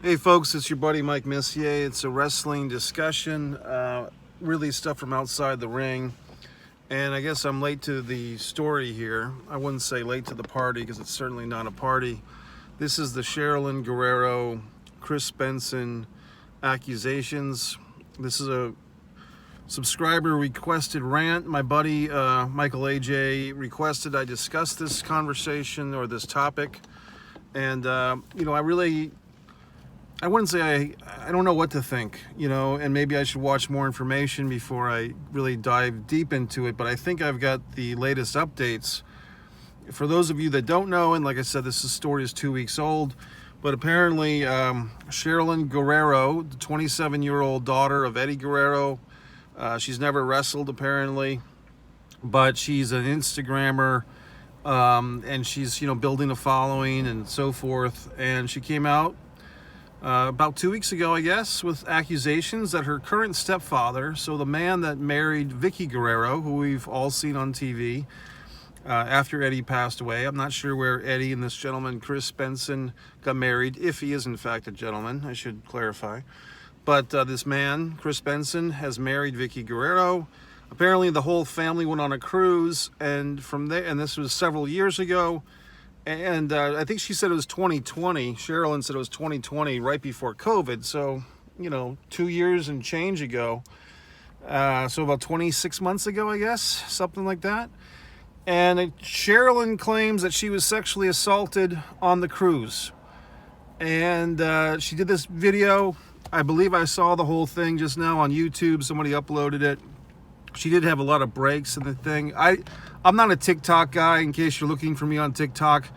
Hey folks, it's your buddy Mike Messier. It's a wrestling discussion, really stuff from outside the ring. And I guess I'm late to the story here. I wouldn't say late to the party because it's certainly not a party. This is the Sherilyn Guerrero, Chris Benson accusations. This is a subscriber requested rant. My buddy Michael AJ requested I discuss this conversation or this topic. And, I wouldn't say I don't know what to think, and maybe I should watch more information before I really dive deep into it, but I think I've got the latest updates. For those of you that don't know, and like I said, this story is 2 weeks old, but apparently Sherilyn Guerrero, the 27-year-old daughter of Eddie Guerrero, she's never wrestled apparently, but she's an Instagrammer, and she's, building a following and so forth, and she came out about 2 weeks ago, I guess, with accusations that her current stepfather, so the man that married Vicky Guerrero, who we've all seen on TV after Eddie passed away. I'm not sure where Eddie and this gentleman, Chris Benson, got married, if he is in fact a gentleman, I should clarify. But this man, Chris Benson, has married Vicky Guerrero. Apparently the whole family went on a cruise, and from there, and this was several years ago, and I think she said it was 2020. Sherilyn said it was 2020, right before COVID. So, 2 years and change ago. So about 26 months ago, I guess, something like that. And Sherilyn claims that she was sexually assaulted on the cruise. And she did this video. I believe I saw the whole thing just now on YouTube. Somebody uploaded it. She did have a lot of breaks in the thing. I'm not a TikTok guy, in case you're looking for me on TikTok.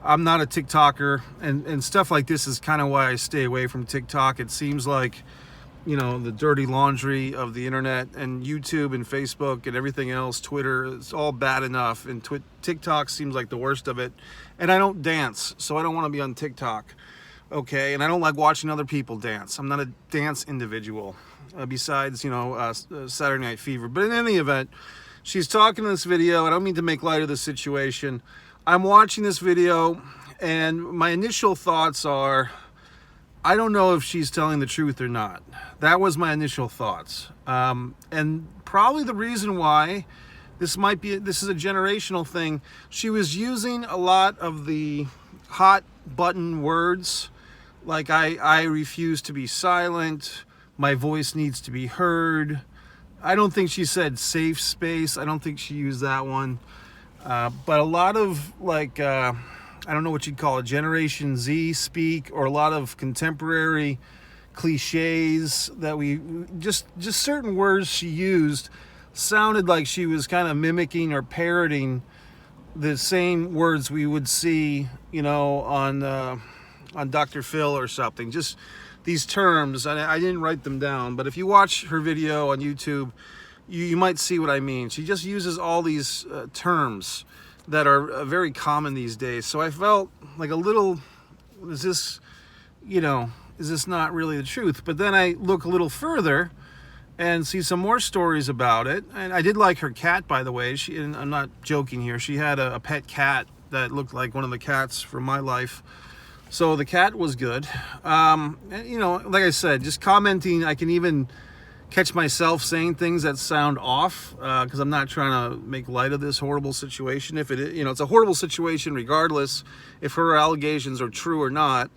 I'm not a TikToker, and stuff like this is kind of why I stay away from TikTok. It seems like, the dirty laundry of the internet, and YouTube and Facebook and everything else, Twitter, it's all bad enough, and TikTok seems like the worst of it. And I don't dance, so I don't want to be on TikTok, okay? And I don't like watching other people dance. I'm not a dance individual. Besides, Saturday Night Fever. But in any event, she's talking in this video. I don't mean to make light of the situation. I'm watching this video, and my initial thoughts are, I don't know if she's telling the truth or not. That was my initial thoughts. And probably the reason why this is a generational thing. She was using a lot of the hot button words, like I refuse to be silent. My voice needs to be heard. I don't think she said safe space. I don't think she used that one. But a lot of I don't know what you'd call it, Generation Z speak, or a lot of contemporary cliches that we just certain words she used sounded like she was kind of mimicking or parroting the same words we would see, on Dr. Phil or something. Just these terms, I didn't write them down, but if you watch her video on YouTube, you might see what I mean. She just uses all these terms that are very common these days. So I felt like a little, is this not really the truth? But then I look a little further and see some more stories about it. And I did like her cat, by the way. And I'm not joking here. She had a pet cat that looked like one of the cats from my life. So the cat was good. Like I said, just commenting, I can even catch myself saying things that sound off because I'm not trying to make light of this horrible situation. If it is, it's a horrible situation regardless if her allegations are true or not.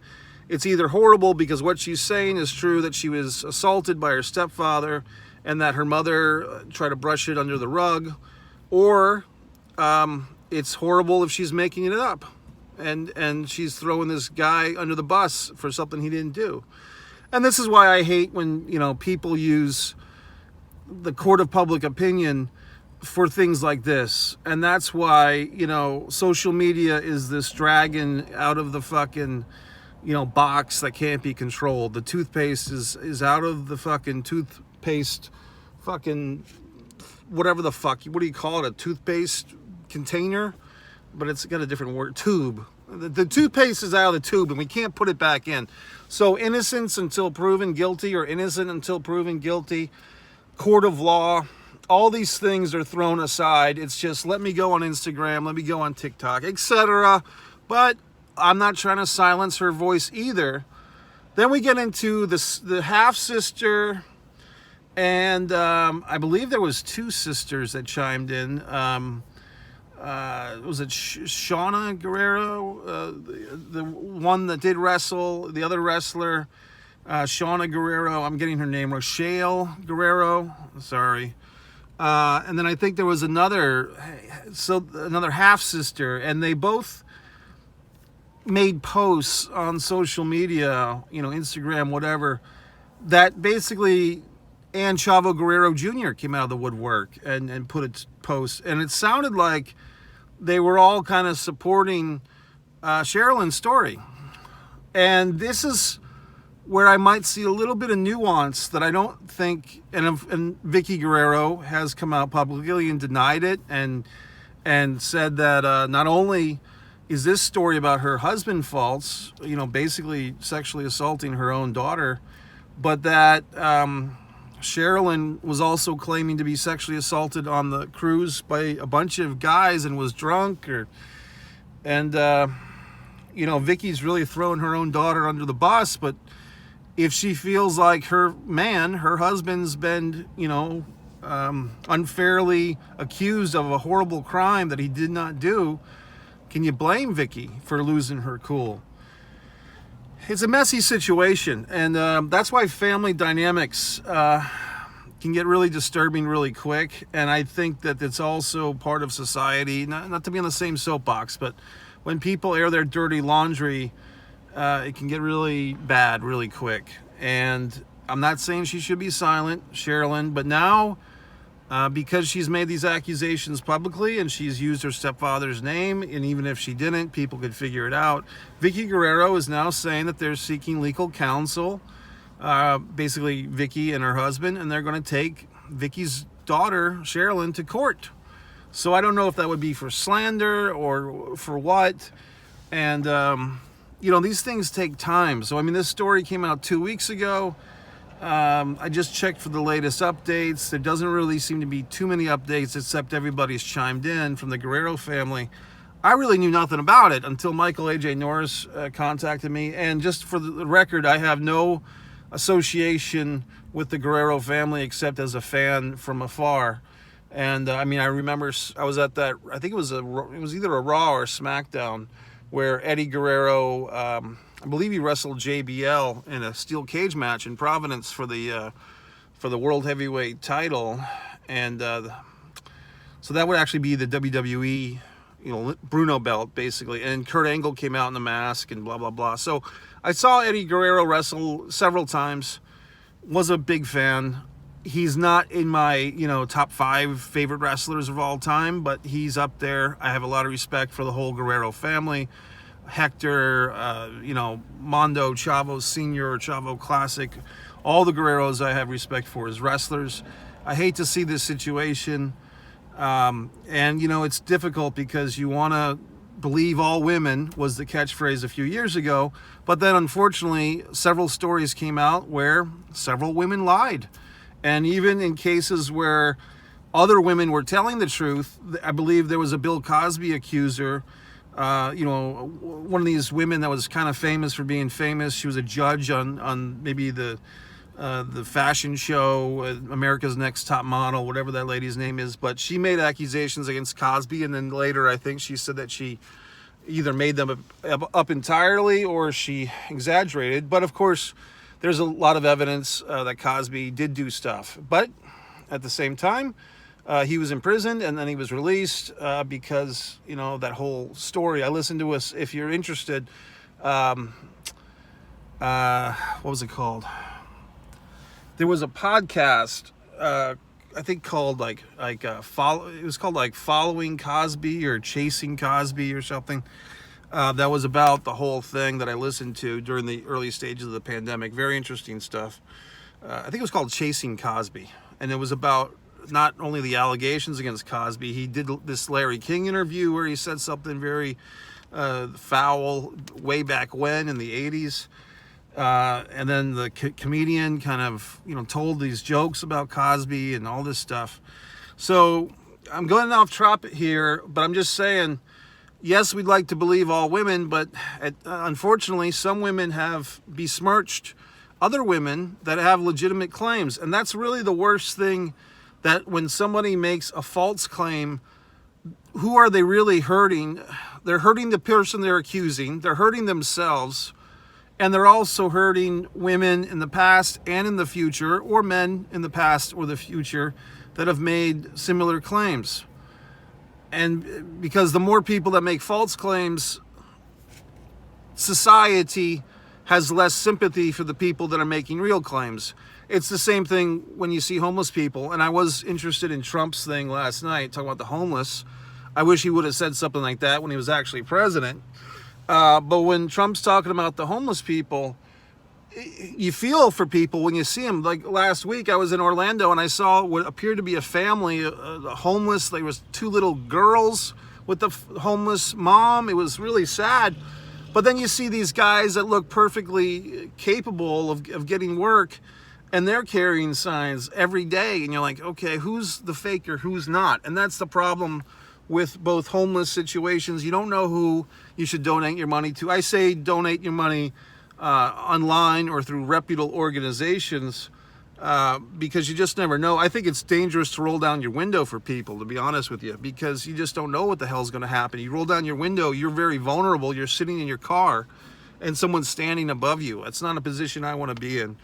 It's either horrible because what she's saying is true, that she was assaulted by her stepfather and that her mother tried to brush it under the rug, or it's horrible if she's making it up. And she's throwing this guy under the bus for something he didn't do. And this is why I hate when, people use the court of public opinion for things like this. And that's why, social media is this dragon out of the fucking, box that can't be controlled. The toothpaste is out of the fucking toothpaste fucking whatever the fuck. What do you call it? A toothpaste container? But it's got a different word, tube. The toothpaste is out of the tube and we can't put it back in. So innocence until proven guilty, or innocent until proven guilty, court of law, all these things are thrown aside. It's just, let me go on Instagram, let me go on TikTok, etc. But I'm not trying to silence her voice either. Then we get into the half sister, and I believe there was 2 sisters that chimed in. Was it Shauna Guerrero, the one that did wrestle, the other wrestler, Shauna Guerrero. I'm getting her name, Rochelle Guerrero. Sorry. And then I think there was another half sister, and they both made posts on social media, Instagram, whatever, that basically Ann Chavo Guerrero Jr. came out of the woodwork and put a post, and it sounded like they were all kind of supporting Sherilyn's story. And this is where I might see a little bit of nuance that I don't think, and Vicky Guerrero has come out publicly and denied it, and said that not only is this story about her husband false, basically sexually assaulting her own daughter, but that Sherilyn was also claiming to be sexually assaulted on the cruise by a bunch of guys and was drunk, Vicky's really throwing her own daughter under the bus. But if she feels like her husband's been, unfairly accused of a horrible crime that he did not do, can you blame Vicky for losing her cool? It's a messy situation, and that's why family dynamics can get really disturbing really quick. And I think that it's also part of society, not to be on the same soapbox, but when people air their dirty laundry, it can get really bad really quick. And I'm not saying she should be silent, Sherilyn, but now, because she's made these accusations publicly and she's used her stepfather's name, and even if she didn't, people could figure it out. Vicky Guerrero is now saying that they're seeking legal counsel, basically Vicky and her husband, and they're going to take Vicky's daughter, Sherilyn, to court. So I don't know if that would be for slander or for what. And, these things take time. So, this story came out 2 weeks ago. I just checked for the latest updates. There doesn't really seem to be too many updates, except everybody's chimed in from the Guerrero family. I really knew nothing about it until Michael A.J. Norris contacted me. And just for the record, I have no association with the Guerrero family except as a fan from afar. And I remember I was at that, I think it was either a Raw or a SmackDown, where Eddie Guerrero, I believe he wrestled JBL in a steel cage match in Providence for the World Heavyweight title. And so that would actually be the WWE, Bruno belt, basically. And Kurt Angle came out in the mask and blah, blah, blah. So I saw Eddie Guerrero wrestle several times, was a big fan. He's not in my, top 5 favorite wrestlers of all time, but he's up there. I have a lot of respect for the whole Guerrero family. Hector, Mondo, Chavo Sr., Chavo Classic, all the Guerreros I have respect for as wrestlers. I hate to see this situation. And, it's difficult because you want to believe all women was the catchphrase a few years ago. But then, unfortunately, several stories came out where several women lied. And even in cases where other women were telling the truth, I believe there was a Bill Cosby accuser, one of these women that was kind of famous for being famous. She was a judge on maybe the fashion show, America's Next Top Model, whatever that lady's name is. But she made accusations against Cosby, and then later I think she said that she either made them up entirely or she exaggerated. But of course, there's a lot of evidence that Cosby did do stuff. But at the same time, he was imprisoned and then he was released because, that whole story. I listened to if you're interested, what was it called? There was a podcast, I think called it was called Following Cosby or Chasing Cosby or something. That was about the whole thing that I listened to during the early stages of the pandemic. Very interesting stuff. I think it was called Chasing Cosby. And it was about not only the allegations against Cosby. He did this Larry King interview where he said something very foul way back when in the 80s. And then the comedian kind of, told these jokes about Cosby and all this stuff. So I'm going off topic here, but I'm just saying, yes, we'd like to believe all women, but unfortunately, some women have besmirched other women that have legitimate claims. And that's really the worst thing, that when somebody makes a false claim, who are they really hurting? They're hurting the person they're accusing. They're hurting themselves. And they're also hurting women in the past and in the future, or men in the past or the future that have made similar claims. And because the more people that make false claims, society has less sympathy for the people that are making real claims. It's the same thing when you see homeless people. And I was interested in Trump's thing last night, talking about the homeless. I wish he would have said something like that when he was actually president. But when Trump's talking about the homeless people, you feel for people when you see them. Like last week, I was in Orlando and I saw what appeared to be a family, homeless. There was 2 little girls with the homeless mom. It was really sad. But then you see these guys that look perfectly capable of getting work, and they're carrying signs every day. And you're like, okay, who's the faker, who's not? And that's the problem with both homeless situations. You don't know who you should donate your money to. I say donate your money online or through reputable organizations, because you just never know. I think it's dangerous to roll down your window for people, to be honest with you, because you just don't know what the hell's going to happen. You roll down your window, you're very vulnerable. You're sitting in your car and someone's standing above you. That's not a position I want to be in.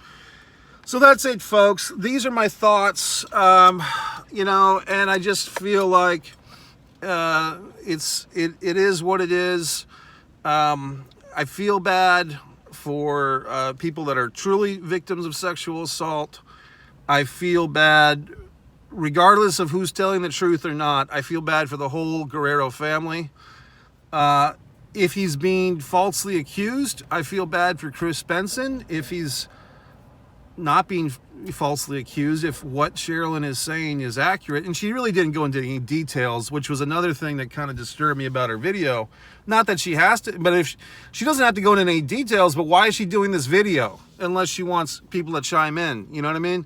So that's it, folks. These are my thoughts, and I just feel like it is what it is. I feel bad for people that are truly victims of sexual assault. I feel bad, regardless of who's telling the truth or not. I feel bad for the whole Guerrero family. If he's being falsely accused, I feel bad for Chris Benson. If he's not being falsely accused, if what Sherilyn is saying is accurate, and she really didn't go into any details, which was another thing that kind of disturbed me about her video. Not that she has to, but if she doesn't have to go into any details, but why is she doing this video unless she wants people to chime in? You know what I mean?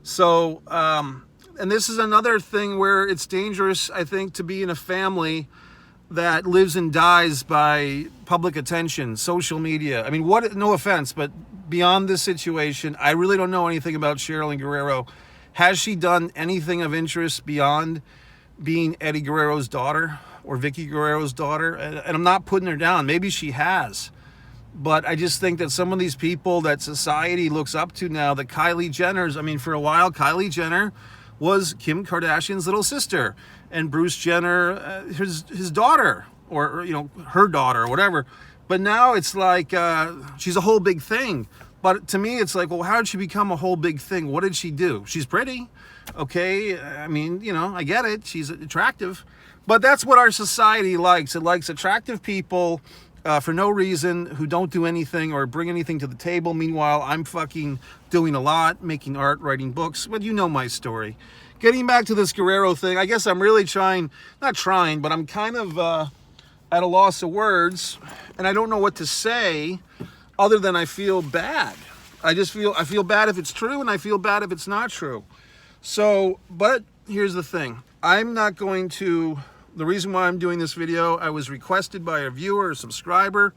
So, and this is another thing where it's dangerous, I think, to be in a family that lives and dies by public attention, social media. I mean, no offense, but beyond this situation, I really don't know anything about Sherilyn Guerrero. Has she done anything of interest beyond being Eddie Guerrero's daughter or Vicky Guerrero's daughter? And I'm not putting her down. Maybe she has. But I just think that some of these people that society looks up to now, the Kylie Jenners, I mean, for a while, Kylie Jenner was Kim Kardashian's little sister, and Bruce Jenner, his daughter, or her daughter, or whatever. But now it's like she's a whole big thing. But to me, it's like, well, how did she become a whole big thing? What did she do? She's pretty, okay? I mean, I get it. She's attractive. But that's what our society likes. It likes attractive people for no reason, who don't do anything or bring anything to the table. Meanwhile, I'm fucking doing a lot, making art, writing books. But you know my story. Getting back to this Guerrero thing, I guess I'm really not trying, but I'm kind of at a loss of words, and I don't know what to say other than I feel bad. I feel bad if it's true, and I feel bad if it's not true. So, but here's the thing. I'm not going to... The reason why I'm doing this video, I was requested by a viewer, a subscriber,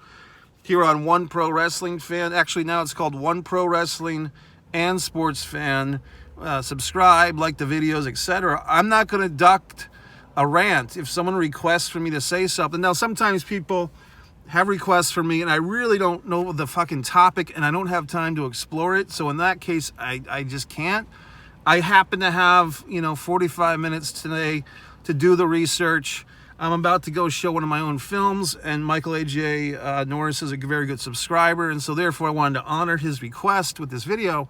here on One Pro Wrestling Fan. Actually, now it's called One Pro Wrestling and Sports Fan. Subscribe, like the videos, etc. I'm not going to duct a rant if someone requests for me to say something. Now, sometimes people have requests for me, and I really don't know the fucking topic, and I don't have time to explore it. So in that case, I just can't. I happen to have, 45 minutes today to do the research. I'm about to go show one of my own films, and Michael A.J. Norris is a very good subscriber, and so therefore I wanted to honor his request with this video.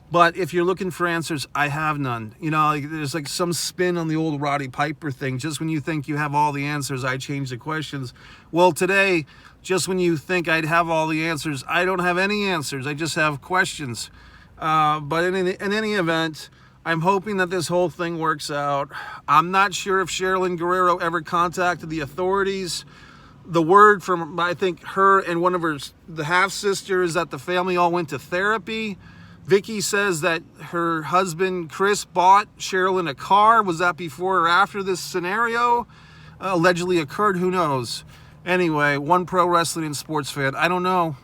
But if you're looking for answers, I have none. There's like some spin on the old Roddy Piper thing. Just when you think you have all the answers, I change the questions. Well, today, just when you think I'd have all the answers, I don't have any answers. I just have questions. But in any event, I'm hoping that this whole thing works out. I'm not sure if Sherilyn Guerrero ever contacted the authorities. The word from, I think, her and one of the half-sister is that the family all went to therapy. Vicky says that her husband, Chris, bought Sherilyn a car. Was that before or after this scenario? allegedly occurred. Who knows? Anyway, one pro wrestling and sports fan. I don't know.